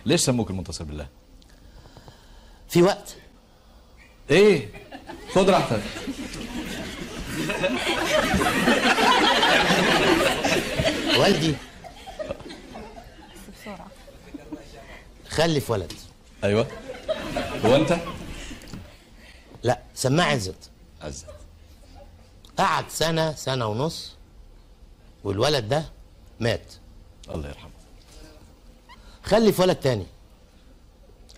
ليش سموك المنتصر بالله؟ في وقت ايه خد راحتك. والدي بسرعة. خلف ولد. ايوه. وانت؟ لا، سماه عزت. عزت. قعد سنة ونص والولد ده مات. الله يرحمه. خلف ولد تاني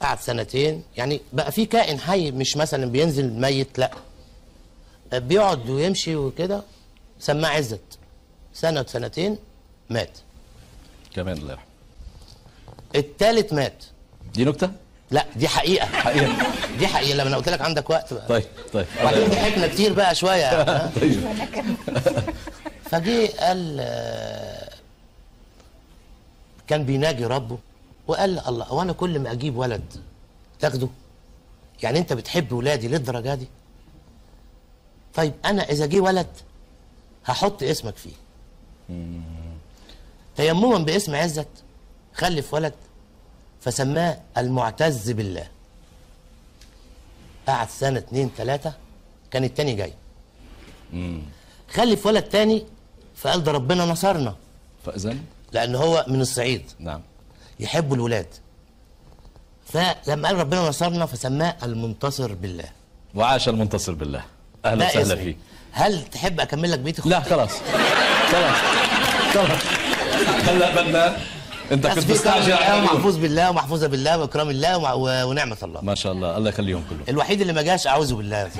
قعد سنتين، يعني بقى في كائن حي، مش مثلا بينزل ميت، لا بيقعد ويمشي وكده. سماه عزت. سنة سنتين مات. كمان الله يرحمه. التالت مات. دي نكتة؟ لا دي حقيقة. حقيقة. دي حقيقة لما انا قلت لك عندك وقت بقى. طيب وبعدين ضحكنا كتير بقى شوية. طيب. فجه قال كان بيناجي ربه وقال الله، وانا كل ما اجيب ولد تاخده؟ يعني انت بتحب ولادي للدرجه دي؟ طيب انا اذا جه ولد هحط اسمك فيه. تيمما باسم عزت خلف ولد فسماه المعتز بالله. قعد سنه 2 3 كان التاني جاي. خلف ولد تاني فقال ده ربنا نصرنا، فاذن لان هو من الصعيد نعم يحبوا الولاد. فلما قال ربنا نصرنا فسماه المنتصر بالله. وعاش المنتصر بالله. اهلا وسهلا فيك. هل تحب اكمل لك بيت لا خلاص خلاص خلاص. هلا بدنا انت كنت مستعجل على محفوظ بالله ومحفوظه بالله واكرام الله ونعمه الله. ما شاء الله، الله يخليهم كلهم. الوحيد اللي ما جاش اعوذ بالله.